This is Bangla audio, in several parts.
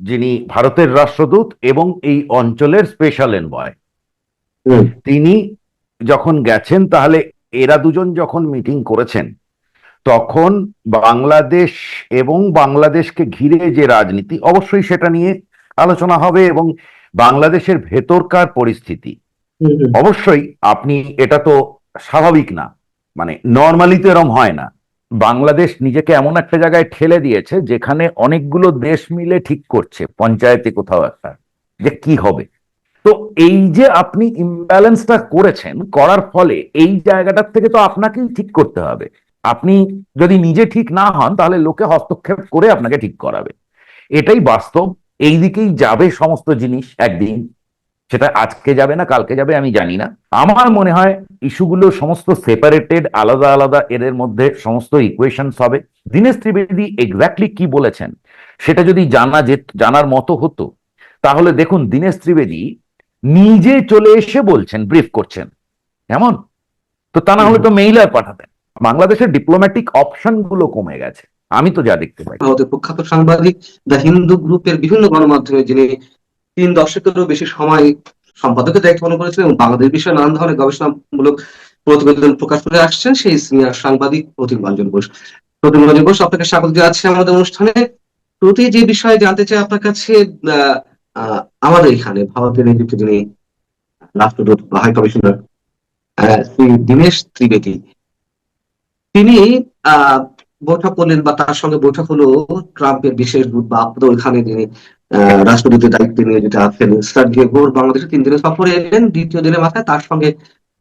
যিনি ভারতের রাষ্ট্রদূত এবং এই অঞ্চলের স্পেশাল এনভয়, হুম। তিনি যখন গেছেন, তাহলে এরা দুজন যখন মিটিং করেছেন, তখন বাংলাদেশ এবং বাংলাদেশকে ঘিরে যে রাজনীতি, অবশ্যই সেটা নিয়ে আলোচনা হবে, এবং বাংলাদেশের ভেতরকার পরিস্থিতি হুম। হুম। অবশ্যই। আপনি, এটা তো স্বাভাবিক না, মানে নর্মালি তো এরম হয় না। বাংলাদেশ নিজেকে এমন একটা জায়গায় ঠেলে দিয়েছে যেখানে অনেকগুলো দেশ মিলে ঠিক করছে পঞ্চায়েতে কোথাও একটা যে কি হবে। তো এই যে আপনি ইমব্যালেন্সটা করেছেন, করার ফলে এই জায়গাটার থেকে তো আপনাকেই ঠিক করতে হবে। আপনি যদি নিজে ঠিক না হন, তাহলে লোকে হস্তক্ষেপ করে আপনাকে ঠিক করাবে। এটাই বাস্তব। এই দিকেই যাবে সমস্ত জিনিস একদিন। সেটা আজকে যাবে না কালকে যাবে আমি জানি না। আমার মনে হয় ইস্যুগুলো সমস্ত সেপারেটেড, আলাদা আলাদা, এদের মধ্যে সমস্ত ইকুয়েশনস হবে। দীনেশ ত্রিবেদী এক্স্যাক্টলি কি বলেছেন সেটা যদি জানার মতো হতো, তাহলে দেখুন, দীনেশ ত্রিবেদী নিজে চলে এসে বলছেন, ব্রিফ করছেন, এমন। তো তা না হুম। হলে হুম। তো মেইলার পাঠাতেন। বাংলাদেশের ডিপ্লোম্যাটিক অপশন গুলো কমে গেছে, আমি তো যা দেখতে পাই। ভারতের প্রখ্যাত সাংবাদিক দ্য হিন্দু গ্রুপের বিভিন্ন গণমাধ্যমে যিনি 3 দশকেরও বেশি সময় সম্পাদকের দায়িত্ব পালন করেছেন এবং বাংলাদেশ বিষয়ে নানান ধরনের গবেষণামূলক প্রতিবেদন প্রকাশ করে আসছেন সেই সিনিয়র সাংবাদিক প্রতিরঞ্জন ঘোষ। প্রতিরঞ্জন ঘোষ, আপনাকে স্বাগত জানাচ্ছি আমাদের অনুষ্ঠানে। প্রতি যে বিষয়ে জানতে চাই আপনার কাছে, আহ, আমাদের এখানে ভারতের নিযুক্ত যিনি রাষ্ট্রদূত বা হাই কমিশনার শ্রী দীনেশ ত্রিবেদী, তিনি আহ বৈঠক করলেন বা তার সঙ্গে বৈঠক হলো ট্রাম্পের বিশেষ দূত বা আপনাদের ওইখানে যিনি রাষ্ট্রদূতের দায়িত্বে নিয়োজিত আছেন সার্জিও গোর, বাংলাদেশে 3 দিনের সফরে এলেন। দ্বিতীয় দিনের মাথায় তার সঙ্গে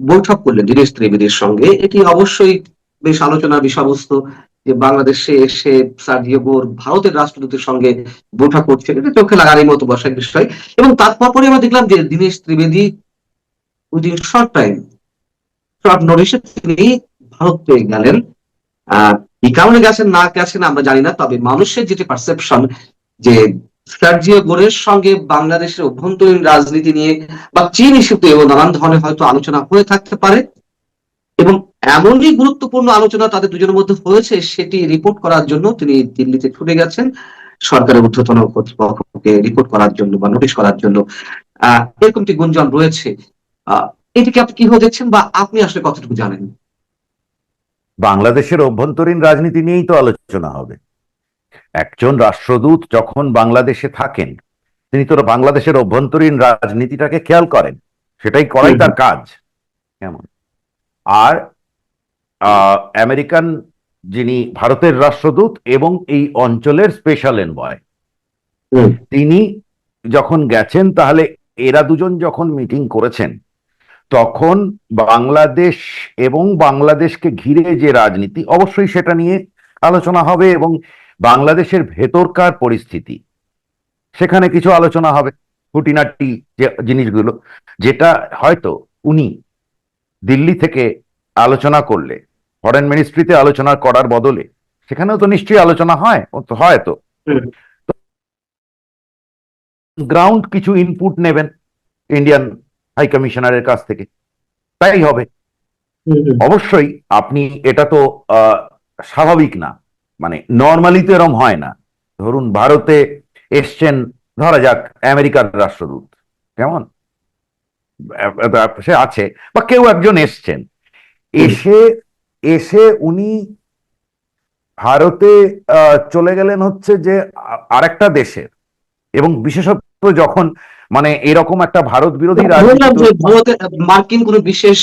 বৈঠক করলেন দীনেশ ত্রিবেদীর সঙ্গে। এটি অবশ্যই বেশ আলোচনার বিষয়বস্তু যে বাংলাদেশে এসে সার্জিও গোর ভারতের রাষ্ট্রদূতের সঙ্গে বৈঠক করছেন, এটা চোখে লাগারই মতো বসার বিষয়। এবং তারপরে আমরা দেখলাম যে দীনেশ ত্রিবেদী উইদিন শর্ট নোটিশে তিনি ভারত পেয়ে গেলেন। এই কারণে গেছেন না গেছেন আমরা জানি না, তবে মানুষের যেটি পারসেপশন যে সার্জিও গোরের সঙ্গে বাংলাদেশের অভ্যন্তরীণ রাজনীতি নিয়ে বা চীন ইস্যুতে এবং নানান ধরনের হয়তো আলোচনা হয়ে থাকতে পারে, এবং এমনই গুরুত্বপূর্ণ আলোচনা তাদের দুজনের মধ্যে হয়েছে সেটি রিপোর্ট করার জন্য তিনি দিল্লিতে ছুটে গেছেন সরকারের ঊর্ধ্বতন কর্তৃপক্ষকে রিপোর্ট করার জন্য বা নোটিশ করার জন্য। এরকম একটি গুঞ্জন রয়েছে। আহ এটিকে আপনি কিভাবে দেখছেন বা আপনি আসলে কতটুকু জানেন? বাংলাদেশের অভ্যন্তরীণ রাজনীতি নিয়েই তো আলোচনা হবে। একজন রাষ্ট্রদূত যখন বাংলাদেশে থাকেন, তিনি তো বাংলাদেশের অভ্যন্তরীণ রাজনীতিটাকে খেয়াল করেন, সেটাই করাই তার কাজ। কেমন। আর আমেরিকান, যিনি ভারতের রাষ্ট্রদূত এবং এই অঞ্চলের স্পেশাল এনভয়, হুম। তিনি যখন গেছেন, তাহলে এরা দুজন যখন মিটিং করেছেন, তখন বাংলাদেশ এবং বাংলাদেশকে ঘিরে যে রাজনীতি, অবশ্যই সেটা নিয়ে আলোচনা হবে, এবং বাংলাদেশের ভেতরকার পরিস্থিতি, সেখানে কিছু আলোচনা হবে, খুঁটিনাটি যে জিনিসগুলো, যেটা হয়তো উনি দিল্লি থেকে আলোচনা করলে, ফরেন মিনিস্ট্রিতে আলোচনা করার বদলে সেখানেও তো নিশ্চয়ই আলোচনা হয়, ও তো হয় তো। হুম। গ্রাউন্ড কিছু ইনপুট নেবেন ইন্ডিয়ান হাই কমিশনারের কাছ থেকে, তাই হবে। হুম। হুম। অবশ্যই আপনি, এটা তো আহ, স্বাভাবিক না, মানে নর্মালি তো এরম হয় না। ধরুন ভারতে এসছেন, ধরা যাক আমেরিকার রাষ্ট্রদূত, কেমন, সে আছে, বা কেউ একজন এসছেন, হুম। এসে এসে উনি ভারতে চলে গেলেন হচ্ছে যে আরেকটা দেশের, এবং বিশেষত যখন মানে এরকম একটা ভারত বিরোধী রাজনীতি বললাম যে তৈরি। ভারতে মার্কিন কোন বিশেষ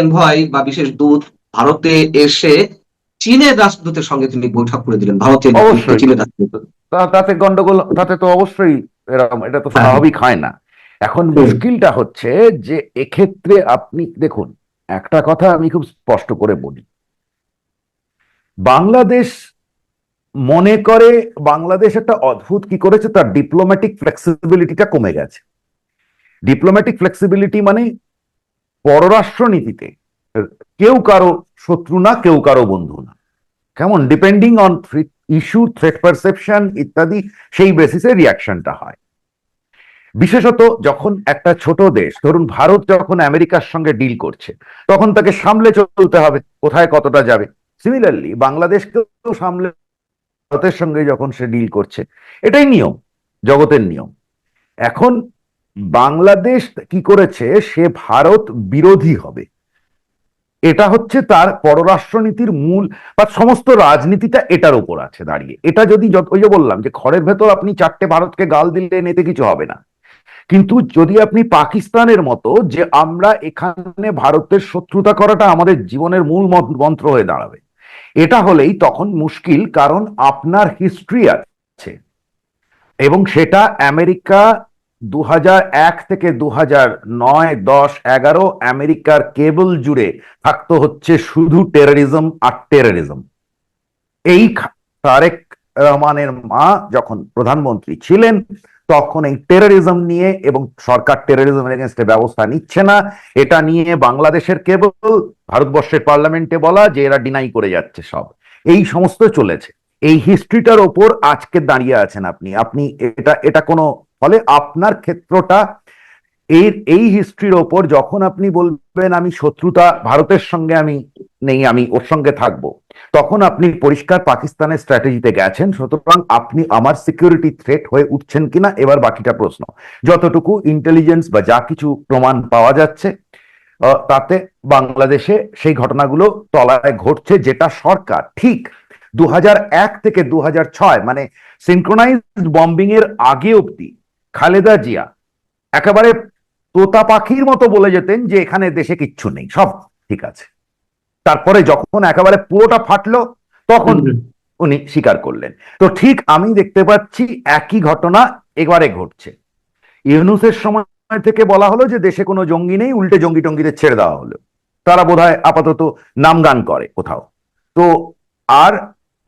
এনভয় বা বিশেষ দূত ভারতে এসে চীনের রাষ্ট্রদূতের সঙ্গে তিনি বৈঠক করে দিলেন, ভারতের নেতৃত্বে অবশ্যই, চীনের রাষ্ট্রদূত। তাতে গন্ডগোল, তাতে তো অবশ্যই এরকম, এটা তো হ্যাঁ, হ্যাঁ। স্বাভাবিক হয় না। এখন হুম। মুশকিলটা হচ্ছে যে এক্ষেত্রে আপনি দেখুন, একটা কথা আমি খুব স্পষ্ট করে বলি, বাংলাদেশ মনে করে, বাংলাদেশ একটা অদ্ভুত কি করেছে, তার ডিপ্লোম্যাটিক ফ্লেক্সিবিলিটিটা কমে গেছে। ডিপ্লোম্যাটিক ফ্লেক্সিবিলিটি মানে পররাষ্ট্র নীতিতে কেউ কারো শত্রু না, কেউ কারো বন্ধু না, কেমন, depending on issue, threat perception ইত্যাদি, সেই বেসিসে রিয়াকশনটা হয়। বিশেষত যখন একটা ছোট দেশ, ধরুন ভারত যখন আমেরিকার সঙ্গে ডিল করছে, তখন তাকে সামলে চলতে হবে কোথায় কতটা যাবে। সিমিলারলি বাংলাদেশকেও সামলে ভারতের সঙ্গে যখন সে ডিল করছে, এটাই নিয়ম। জগতের নিয়ম। এখন বাংলাদেশ কি করেছে, সে ভারত বিরোধী হবে, এটা হচ্ছে তার পররাষ্ট্রনীতির মূল, বা সমস্ত রাজনীতিটা এটার উপর আছে দাঁড়িয়ে। এটা যদি ওই যে বললাম যে ঘরের ভেতর আপনি চারটে ভারতকে গাল দিলে এতে কিছু হবে না, কিন্তু যদি আপনি পাকিস্তানের মতো, যে আমরা এখানে ভারতের শত্রুতা করাটা আমাদের জীবনের মূল মন্ত্র হয়ে দাঁড়াবে, এটা হলেই তখন মুশকিল, কারণ আপনার হিস্ট্রি আছে। এবং সেটা আমেরিকা 2001 থেকে 2009, 10, 11 আমেরিকার কেবল জুড়ে থাকতো হচ্ছে শুধু টেররিজম আর টেররিজম। এই তারেক রহমানের মা যখন প্রধানমন্ত্রী ছিলেন তখন এই টেররিজম নিয়ে, এবং সরকার টেররিজমের এগেনস্টে ব্যবস্থা নিচ্ছে না, এটা নিয়ে বাংলাদেশের কেবল, ভারতবর্ষের পার্লামেন্টে বলা যে এরা ডিনাই করে যাচ্ছে সব, এই সমস্ত চলেছে। এই হিস্ট্রিটার ওপর আজকে দাঁড়িয়ে আছেন আপনি আপনি এটা এটা কোনো, ফলে আপনার ক্ষেত্রটা এই হিস্ট্রির ওপর যখন আপনি বলবেন আমি শত্রুতা ভারতের সঙ্গে আমি নেই, আমি ওর সঙ্গে থাকবো, তখন আপনি পরিষ্কার পাকিস্তানের স্ট্র্যাটেজিতে গেছেন। সুতরাং আপনি আমার সিকিউরিটি থ্রেট হয়ে উঠছেন কিনা, এবার বাকিটা প্রশ্ন। যতটুকু ইন্টেলিজেন্স বা যা কিছু প্রমাণ পাওয়া যাচ্ছে তাতে বাংলাদেশে সেই ঘটনাগুলো তলায় ঘটছে, যেটা সরকার ঠিক 2001 থেকে 2006, মানে সিনক্রোনাইজড বম্বিং এর আগে অব্দি খালেদা জিয়া একেবারে তোতা পাখির মতো বলে যেতেন যে এখানে দেশে কিচ্ছু নেই, সব ঠিক আছে। তারপরে যখন একেবারে পুরোটা ফাটলো তখন উনি স্বীকার করলেন। তো ঠিক আমি দেখতে পাচ্ছি একই ঘটনা এবারে ঘটছে। ইউনূসের সময় থেকে বলা হলো যে দেশে কোনো জঙ্গি নেই, উল্টে জঙ্গি টঙ্গিদের ছেড়ে দেওয়া হলো, তারা বোধহয় আপাতত নামগান করে কোথাও। তো আর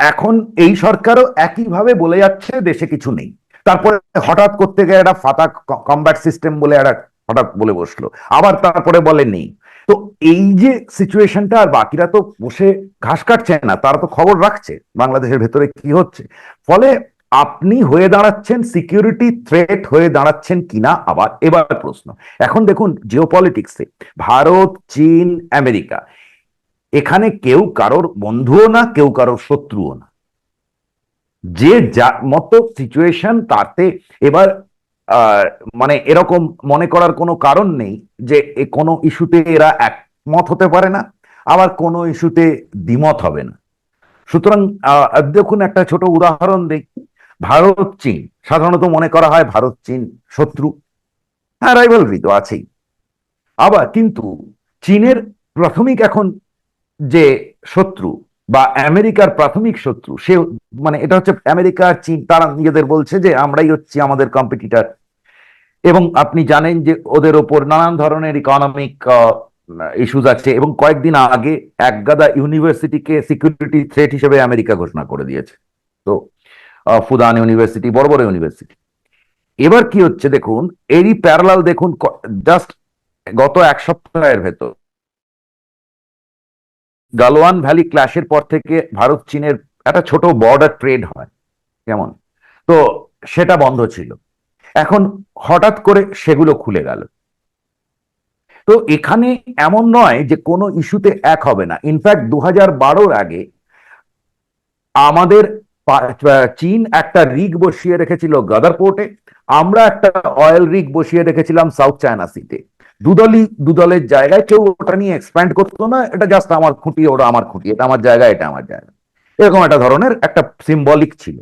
এখন এই সরকারও একইভাবে বলে যাচ্ছে দেশে কিছু নেই, তারপরে হঠাৎ করতে গিয়ে একটা ফাতা কমব্যাট সিস্টেম বলে একটা হঠাৎ বলে বসলো, আবার তারপরে বলে নেই। তো এই যে সিচুয়েশনটা, আর বাকিরা তো বসে ঘাস কাটছে না, তারা তো খবর রাখছে বাংলাদেশের ভেতরে কি হচ্ছে। ফলে আপনি হয়ে দাঁড়াচ্ছেন সিকিউরিটি থ্রেট হয়ে দাঁড়াচ্ছেন কিনা, আবার এবার প্রশ্ন। এখন দেখুন জিওপলিটিক্সে ভারত, চীন, আমেরিকা, এখানে কেউ কারোর বন্ধুও না, কেউ কারোর শত্রুও না, যে যা মতো সিচুয়েশন তাতে এবার মানে এরকম মনে করার কোনো কারণ নেই যে কোনো ইস্যুতে এরা একমত হতে পারে না, আবার কোনো ইস্যুতে দ্বিমত হবে না। সুতরাং দেখুন একটা ছোট উদাহরণ দিই। ভারত চীন, সাধারণত মনে করা হয় ভারত চীন শত্রু, হ্যাঁ রাইভালরি তো আছেই। আবার কিন্তু চীনের প্রাথমিক এখন যে শত্রু, বা আমেরিকার প্রাথমিক শত্রু, সে মানে এটা হচ্ছে আমেরিকা আর চীন, তারা নিজেদের বলছে যে আমরাই হচ্ছি আমাদের কম্পিটিটর। এবং আপনি জানেন যে ওদের ওপর নানান ধরনের ইকোনমিক ইস্যুজ আছে, এবং কয়েকদিন আগে একগাদা ইউনিভার্সিটিকে সিকিউরিটি থ্রেট হিসেবে আমেরিকা ঘোষণা করে দিয়েছে। তো ফুদান ইউনিভার্সিটি, বড় বড় ইউনিভার্সিটি। এবার কি হচ্ছে দেখুন, এরই প্যারালাল দেখুন, জাস্ট গত এক সপ্তাহের ভেতর গালওয়ান ভ্যালি ক্ল্যাশের পর থেকে ভারত চীনের একটা ছোট বর্ডার ট্রেড হয়, কেমন, তো সেটা বন্ধ ছিল, এখন হঠাৎ করে সেগুলো খুলে গেল। তো এখানে এমন নয় যে কোনো ইস্যুতে এক হবে না। ইনফ্যাক্ট 2012-র আগে আমাদের চীন একটা রিগ বসিয়ে রেখেছিল গাদার পোর্টে, আমরা একটা অয়েল রিগ বসিয়ে রেখেছিলাম সাউথ চায়না সিতে। দুদলের জায়গায় কেউ ওটা নিয়ে এক্সপ্যান্ড করতো না, এটা জাস্ট আমার খুঁটি, ওটা আমার খুঁটি, এটা আমার জায়গা, এটা আমার জায়গা, এরকম একটা ধরনের একটা সিম্বলিক ছিল।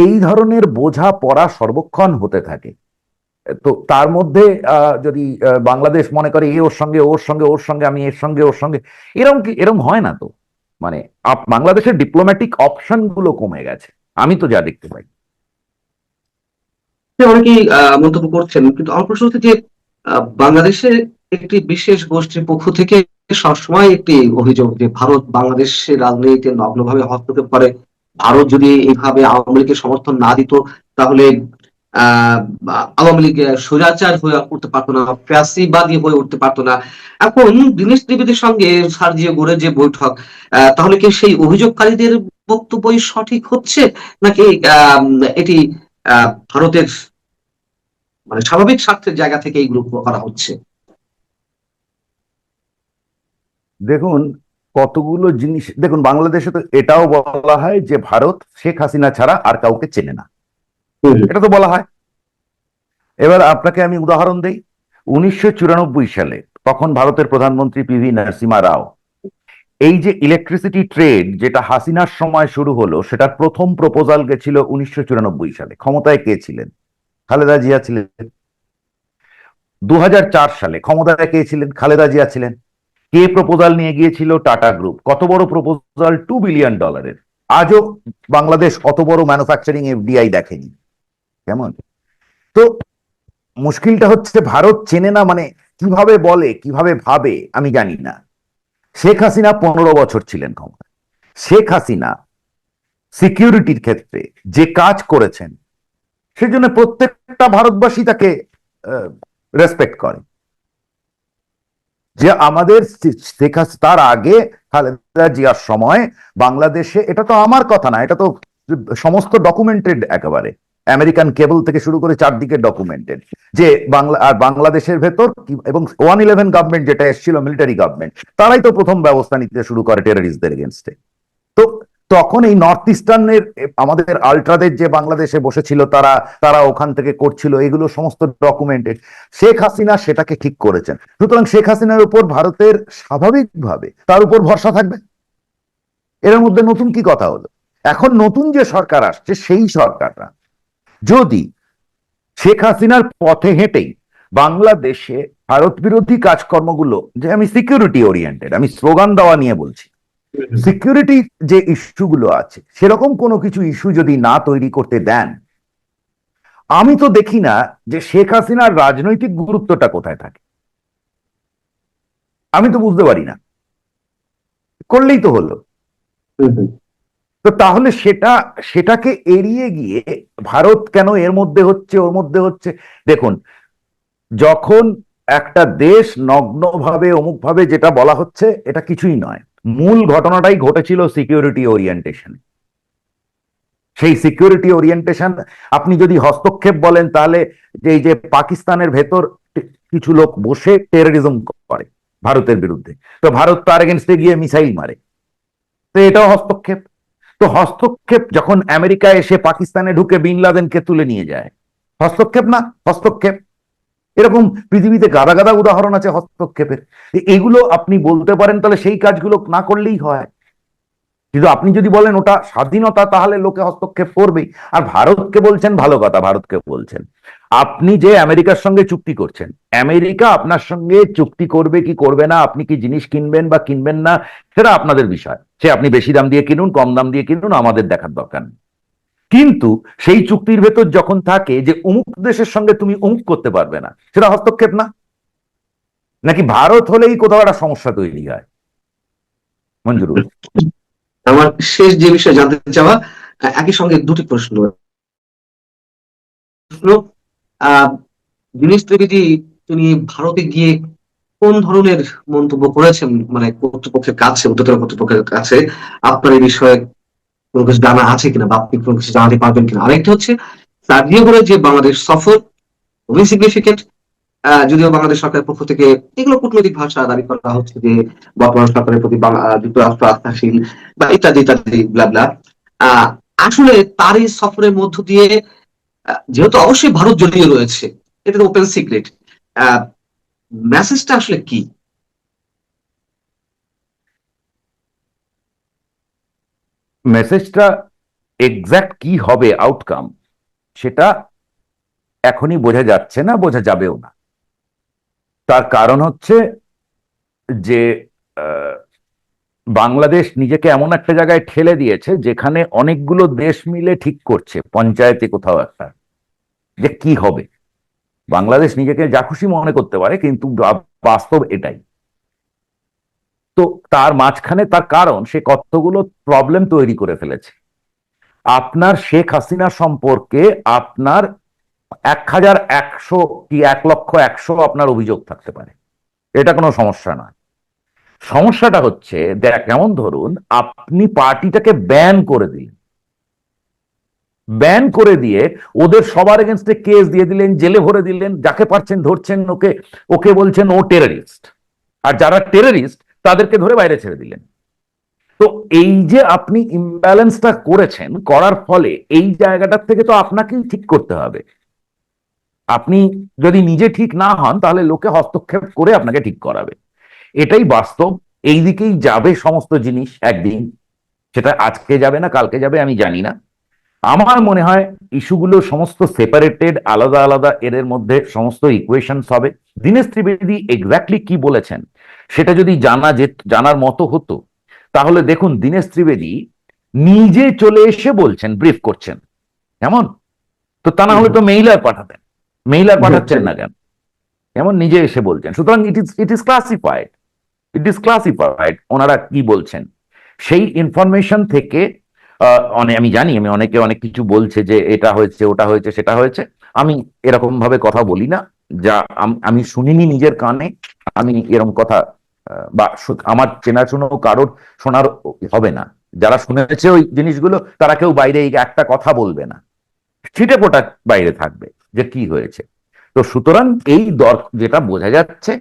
এই ধরনের বোঝা পড়া সর্বক্ষণ হতে থাকে। তো তার মধ্যে যদি বাংলাদেশ মনে করে এ ওর সঙ্গে, ওর সঙ্গে ওর সঙ্গে, আমি এর সঙ্গে ওর সঙ্গে, এরকম কি, এরকম হয় না তো। মানে বাংলাদেশের ডিপ্লোম্যাটিক অপশন গুলো কমে গেছে, আমি তো যা দেখতে পাই। অনেকেই মন্তব্য করছেন, কিন্তু আমার প্রশ্ন হচ্ছে যে বাংলাদেশের একটি বিশেষ গোষ্ঠীর পক্ষ থেকে সবসময় একটি অভিযোগ যে ভারত বাংলাদেশের রাজনীতিতে নগ্নভাবে হস্তক্ষেপ করে। ভারত যদি এইভাবে আওয়ামী লীগের সমর্থন না দিত, তাহলে আহ আওয়ামী লীগ স্বৈরাচার হয়ে উঠতে পারতো না, ফ্যাসিবাদী হয়ে উঠতে পারতো না। এখন দীনেশ ত্রিবেদীর সঙ্গে সার্জিও গোরের যে বৈঠক, তাহলে কি সেই অভিযোগকারীদের বক্তব্যই সঠিক হচ্ছে, নাকি এটি ভারতের মানে স্বাভাবিক স্বার্থের জায়গা থেকে এইগুলো করা হচ্ছে? দেখুন কতগুলো জিনিস, দেখুন বাংলাদেশে তো এটাও বলা হয় যে ভারত শেখ হাসিনা ছাড়া আর কাউকে চেনে না, হুম, এটা তো বলা হয়। এবার আপনাকে আমি উদাহরণ দেই। 1994 সালে তখন ভারতের প্রধানমন্ত্রী পিভি নরসিমহা রাও এই যে ইলেকট্রিসিটি ট্রেড যেটা হাসিনার সময় শুরু হলো, সেটার প্রথম প্রপোজাল গেছিল 1994 সালে। ক্ষমতায় কে ছিলেন? খালেদা জিয়া ছিলেন। 2004 সালে ক্ষমতায় কে ছিলেন? খালেদা জিয়া ছিলেন। কে প্রপোজাল নিয়ে গিয়েছিল? Tata group. কত বড় প্রপোজাল? $2 বিলিয়ন। আজও বাংলাদেশ অত বড় ম্যানুফ্যাকচারিং এফডিআই দেখেনি। কেমন? তো মুশকিলটা হচ্ছে ভারত চেনে না, মানে কিভাবে বলে কিভাবে ভাবে আমি জানি না। শেখ হাসিনা 15 বছর ছিলেন ক্ষমতায়। শেখ হাসিনা সিকিউরিটির ক্ষেত্রে যে কাজ করেছেন সেজন্য প্রত্যেকটা ভারতবাসী তাকে রেসপেক্ট করে। যে আমাদের শেখ হাসিনা তার আগে খালেদা জিয়ার সময় বাংলাদেশে, এটা তো আমার কথা না, এটা তো সমস্ত ডকুমেন্টেড, একেবারে আমেরিকান কেবল থেকে শুরু করে চারদিকে ডকুমেন্টেড, যে বাংলাদেশের ভেতর এবং 111 গভর্নমেন্ট যেটা এসেছিল, মিলিটারি গভর্নমেন্ট, তারাই তো প্রথম ব্যবস্থা নিতে শুরু করে টেররিস্টদের এগেনস্টে। তো তখন এই নর্থ ইস্টার্নের আমাদের আলট্রাদের যে বাংলাদেশে বসেছিল, তারা তারা ওখান থেকে করছিল, এগুলো সমস্ত ডকুমেন্টেড। শেখ হাসিনা সেটাকে ঠিক করেছেন। সুতরাং শেখ হাসিনার উপর ভারতের স্বাভাবিকভাবে তার উপর ভরসা থাকবে। এর মধ্যে নতুন কি কথা হলো? এখন নতুন যে সরকার আসছে, সেই সরকাররা যদি শেখ হাসিনার পথে হেঁটেই বাংলাদেশে ভারত বিরোধী কাজকর্মগুলো, যে আমি সিকিউরিটি ওরিয়েন্টেড, আমি স্লোগান দেওয়া নিয়ে বলছি, সিকিউরিটি যে ইস্যুগুলো আছে সেরকম কোনো কিছু ইস্যু যদি না তৈরি করতে দেন, আমি তো দেখি না যে শেখ হাসিনার রাজনৈতিক গুরুত্বটা কোথায় থাকে। আমি তো বুঝতে পারি না। করলেই তো হলো। তো তাহলে সেটাকে এড়িয়ে গিয়ে ভারত কেন এর মধ্যে হচ্ছে, ওর মধ্যে হচ্ছে? দেখুন, যখন একটা দেশ নগ্নভাবে অমুকভাবে যেটা বলা হচ্ছে, এটা কিছুই নয়। মূল ঘটনাটাই ঘটেছিল সিকিউরিটি ওরিয়েন্টেশন। সেই সিকিউরিটি ওরিয়েন্টেশন আপনি যদি হস্তক্ষেপ বলেন, তাহলে এই যে পাকিস্তানের ভেতর কিছু লোক বসে টেররিজম করে ভারতের বিরুদ্ধে, তো ভারত তার এগেনস্টে গিয়ে মিসাইল মারে, তো এটাও হস্তক্ষেপ। তো হস্তক্ষেপ যখন আমেরিকা এসে পাকিস্তানে ঢুকে বিন লাদেনকে তুলে নিয়ে যায়, হস্তক্ষেপ না? হস্তক্ষেপ। এরকম পৃথিবীতে গাদা গাদা উদাহরণ আছে হস্তক্ষেপের। এগুলো আপনি বলতে পারেন তাহলে সেই কাজগুলো না করলেই হয়। কিন্তু আপনি যদি বলেন ওটা স্বাধীনতা, তাহলে লোকে হস্তক্ষেপ করবেই। আর ভারতকে বলছেন, ভালো কথা, ভারতকে বলছেন আপনি যে আমেরিকার সঙ্গে চুক্তি করছেন, আমেরিকা আপনার সঙ্গে চুক্তি করবে কি করবে না, আপনি কি জিনিস কিনবেন বা কিনবেন না, সেটা আপনাদের বিষয়। সে আপনি বেশি দাম দিয়ে কিনুন, কম দাম দিয়ে কিনুন, আমাদের দেখার দরকার নেই। কিন্তু সেই চুক্তির ভেতর যখন থাকে যে অমুক দেশের সঙ্গে তুমি অমুক করতে পারবে না, সেটা হস্তক্ষেপ না? নাকি ভারত হলেই কোথাও একটা সমস্যা তৈরি হয়? মঞ্জুরুল, আমার শেষ যে বিষয়ে জানতে চাওয়া, একই সঙ্গে দুটি প্রশ্ন। আহ দিনেশ ত্রিবেদী, তিনি ভারতে গিয়ে কোন ধরনের মন্তব্য করেছেন, মানে কর্তৃপক্ষের কাছে, উচ্চতর কর্তৃপক্ষের কাছে, আপনার এই বিষয়ে কোনো কিছু জানা আছে কিনা, বা আপনি কোনো কিছু জানাতে পারবেন কিনা? আরেকটা হচ্ছে, সার্বিয়া বলে যে বাংলাদেশ সফর খুবই সিগনিফিকেন্ট। যদিও বাংলাদেশ সরকারের পক্ষ থেকে এগুলো কূটনৈতিক ভাষা দাবি করা হচ্ছে যে বর্তমান সরকারের প্রতি যুক্তরাষ্ট্র আস্থাশীল বা ইত্যাদি ইত্যাদি ব্লা। আহ আসলে তার এই সফরের মধ্য দিয়ে, যেহেতু অবশ্যই ভারত জড়িয়ে রয়েছে, এটা তো ওপেন সিক্রেট, মেসেজটা আসলে কি? মেসেজটা এক্সাক্ট কি হবে আউটকাম, সেটা এখনই বোঝা যাচ্ছে না, বোঝা যাবেও না। তার কারণ হচ্ছে যে বাংলাদেশ নিজেকে এমন একটা জায়গায় ঠেলে দিয়েছে যেখানে অনেকগুলো দেশ মিলে ঠিক করছে পঞ্চায়েতে কোথাও একটা, যে কি হবে। বাংলাদেশ নিজেকে যা খুশি মনে করতে পারে, কিন্তু বাস্তব এটাই। তো তার মাঝখানে, তার কারণ সে কতগুলো প্রবলেম তৈরি করে ফেলেছে। আপনার শেখ হাসিনা সম্পর্কে আপনার 1,100 কি 1,100,000 আপনার অভিযোগ থাকতে পারে, এটা কোনো সমস্যা না। সমস্যাটা হচ্ছে, কেমন ধরুন আপনি পার্টিটাকে ব্যান করে দিলেন, ব্যান করে দিয়ে ওদের সবার এগেনস্টে কেস দিয়ে দিলেন, জেলে ভরে দিলেন, যাকে পারছেন ধরছেন, ওকে ওকে বলছেন ও টেররিস্ট, আর যারা টেররিস্ট তাদেরকে ধরে বাইরে ছেড়ে দিলেন। তো এই যে আপনি ইমব্যালেন্সটা করেছেন, করার ফলে এই জায়গাটার থেকে তো আপনাকেই ঠিক করতে হবে। আপনি যদি নিজে ঠিক না হন তাহলে লোকে হস্তক্ষেপ করে আপনাকে ঠিক করাবে। এটাই বাস্তব। এই দিকেই যাবে সমস্ত জিনিস একদিন। সেটা আজকে যাবে না কালকে যাবে আমি জানি না। আমার মনে হয় ইস্যুগুলো সমস্ত সেপারেটেড, আলাদা আলাদা, এদের মধ্যে সমস্ত ইকুয়েশনস হবে। দীনেশ ত্রিবেদী এক্স্যাক্টলি কি বলেছেন সেটা যদি জানার মতো হতো, তাহলে দেখুন দীনেশ ত্রিবেদী নিজে চলে এসে বলছেন, ব্রিফ করছেন। কেমন? তো তা না হলে তো মেইলার পাঠাতেন, মেইলার পাঠাচ্ছেন না কেন? এমন নিজে এসে বলছেন। সুতরাং it is classified, it is classified. ওনারা কি বলছেন সেই ইনফরমেশন থেকে আমি জানি, আমি অনেকে অনেক কিছু বলছে যে এটা হয়েছে, ওটা হয়েছে, সেটা হয়েছে। আমি এরকম ভাবে কথা বলি না, যা আমি শুনিনি নিজের কানে। আমি এরকম কথা বা আমার চেনাশুনো কারোর শোনার হবে না। যারা শুনেছে ওই জিনিসগুলো তারা কেউ বাইরে এই একটা কথা বলবে না, ছিটে ফোটা বাইরে থাকবে যে কি হয়েছে। তো সুতরাং এই দর যেটা বোঝা যাচ্ছে,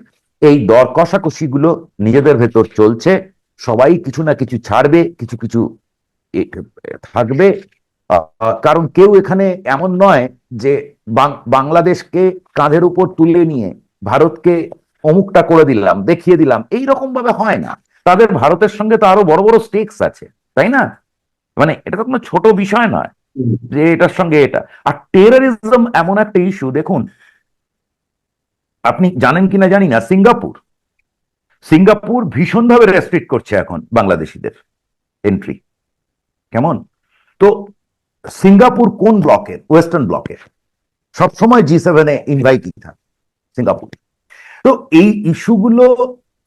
এই দর কষাকষি গুলো নিজেদের ভেতর চলছে। সবাই কিছু না কিছু ছাড়বে, কিছু কিছু থাকবে। কারণ কেউ এখানে এমন নয় যে বাংলাদেশকে কাঁধের উপর তুলে নিয়ে ভারতকে অমুকটা করে দিলাম, দেখিয়ে দিলাম, এই রকম ভাবে হয় না। তাদের ভারতের সঙ্গে তো আরো বড় বড় স্টেকস আছে, তাই না? মানে এটা তো কোনো ছোট বিষয় নয় যে এটার সঙ্গে এটা। আর টেররিজম এমন একটা ইস্যু, দেখুন আপনি জানেন কিনা জানি না, সিঙ্গাপুর সিঙ্গাপুর ভীষণভাবে রেস্ট্রিক্ট করছে এখন বাংলাদেশিদের এন্ট্রি। কেমন? তো সিঙ্গাপুর কোন ব্লকের? ওয়েস্টার্ন ব্লকের। সবসময় G7-এ ইনভাইটিং থাকে সিঙ্গাপুর। তো এই ইস্যুগুলো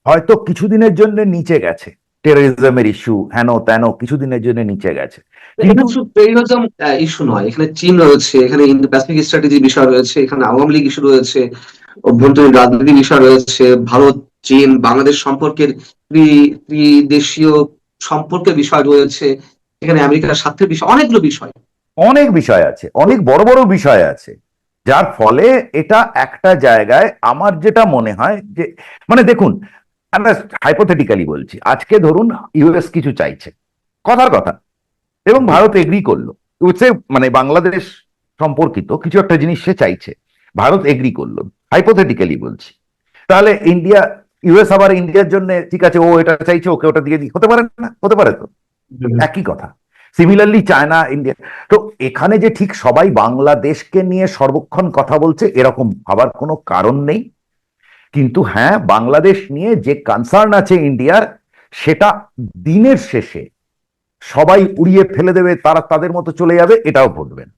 হয়তো কিছুদিনের জন্য নিচে গেছে, টেররিজমের ইস্যু হেন তেন কিছুদিনের জন্য নিচে গেছে, এখানে কিন্তু শুধু টেররিজম ইস্যু নয়, এখানে চীন রয়েছে, এখানে ইন্দো প্যাসিফিক স্ট্র্যাটেজি বিষয় রয়েছে, এখানে আওয়ামী লীগ ইস্যু রয়েছে, অভ্যন্তরীণ রাজনীতি বিষয় রয়েছে, ভারত চীন বাংলাদেশ সম্পর্কের ত্রিদেশীয় সম্পর্কের বিষয় রয়েছে, এখানে আমেরিকার স্বার্থের বিষয়, অনেকগুলো বিষয়। অনেক বিষয় আছে, অনেক বড় বড় বিষয় আছে, যার ফলে এটা একটা জায়গায় আমার যেটা মনে হয় যে, মানে দেখুন, আমরা হাইপোথেটিক্যালি বলছি, আজকে ধরুন ইউএস কিছু চাইছে, কথার কথা, এবং ভারত এগ্রি করলো। সে মানে বাংলাদেশ সম্পর্কিত কিছু একটা জিনিস সে চাইছে, ভারত এগ্রি করলো, হাইপোথেটিক্যালি বলছি। তাহলে ইউএস আবার ইন্ডিয়ার জন্য ঠিক আছে, ও এটা চাইছে, ওকে ওটা দিয়ে দিই, হতে পারে না? হতে পারে তো, একই কথা। Similarly China, India. তো এখানে যে ঠিক সবাই বাংলাদেশকে নিয়ে সর্বক্ষণ কথা বলছে এরকম ভাবার কোনো কারণ নেই। কিন্তু হ্যাঁ, বাংলাদেশ নিয়ে যে কনসার্ন আছে ইন্ডিয়ার, সেটা দিনের শেষে সবাই উড়িয়ে ফেলে দেবে, তারা তাদের মতো চলে যাবে, এটাও ঘটবেন।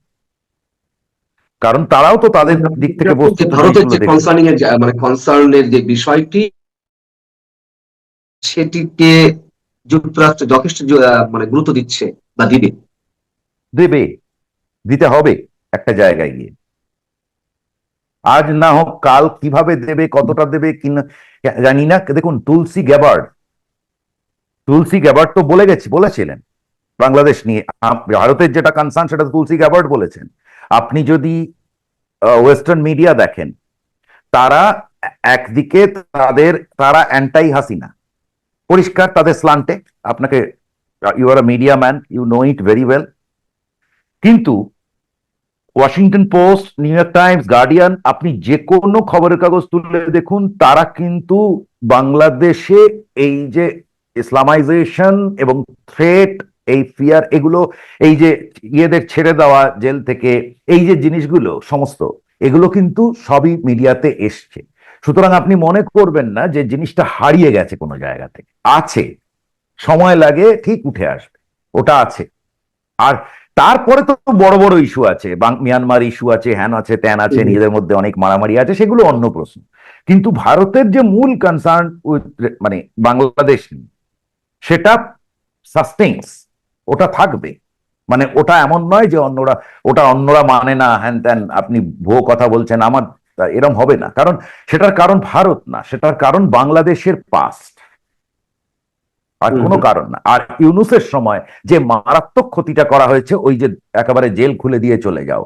কারণ তারাও তো তাদের দিক থেকে বস্তুত ভারতের জিনিসগুলো যে দেখবে। কনসার্নিং এর মানে কনসার্নের যে বিষয়টি, সেটিকে যুক্তরাষ্ট্র যথেষ্ট মানে গুরুত্ব দিচ্ছে বা দিবে। দেবে, দিতে হবে একটা জায়গায় গিয়ে। আজ না হোক কাল, কিভাবে দেবে, কতটা দেবে কিনা জানি না। দেখুন তুলসী গ্যাবার্ড তো বলেছিলেন বাংলাদেশ নিয়ে, ভারতের যেটা কনসার্ন সেটা তুলসী গ্যাবার্ড বলেছেন। আপনি যদি ওয়েস্টার্ন মিডিয়া দেখেন, তারা একদিকে তারা অ্যান্টাই হাসিনা, পরিষ্কার তাদের স্লান্টে। আপনাকে, you are a media man, you know it very well. কিন্তু Washington Post, New York Times, Guardian, আপনি যে কোনো খবরের কাগজ তুলে দেখুন, তারা কিন্তু বাংলাদেশে এই যে ইসলামাইজেশন এবং থ্রেট, এই ফিয়ার, এগুলো, এই যে ইয়েদের ছেড়ে দেওয়া জেল থেকে, এই যে জিনিসগুলো সমস্ত, এগুলো কিন্তু সবই মিডিয়াতে এসছে। সুতরাং আপনি মনে করবেন না যে জিনিসটা হারিয়ে গেছে কোনো জায়গা থেকে, আছে, সময় লাগে, ঠিক উঠে আসবে, ওটা আছে। আর তারপরে তো বড় বড় ইস্যু আছে, মিয়ানমার ইস্যু আছে, হ্যান আছে, ত্যান আছে, নিজেদের মধ্যে অনেক মারামারি আছে, সেগুলো অন্য প্রশ্ন। কিন্তু ভারতের যে মূল কনসার্ন মানে বাংলাদেশ নিয়ে, সেটা সাস্টেইনস, ওটা থাকবে। মানে ওটা এমন নয় যে অন্যরা মানে না, হ্যান ত্যান, আপনি ভুয়ো কথা বলছেন, আমার এরম হবে না। কারণ সেটার কারণ ভারত না, সেটার কারণ বাংলাদেশের পাস্ট, আর কোনো কারণ না। আর ইউনূসের সময় যে মারাত্মক ক্ষতিটা করা হয়েছে, ওই যে একেবারে জেল খুলে দিয়ে চলে যাও,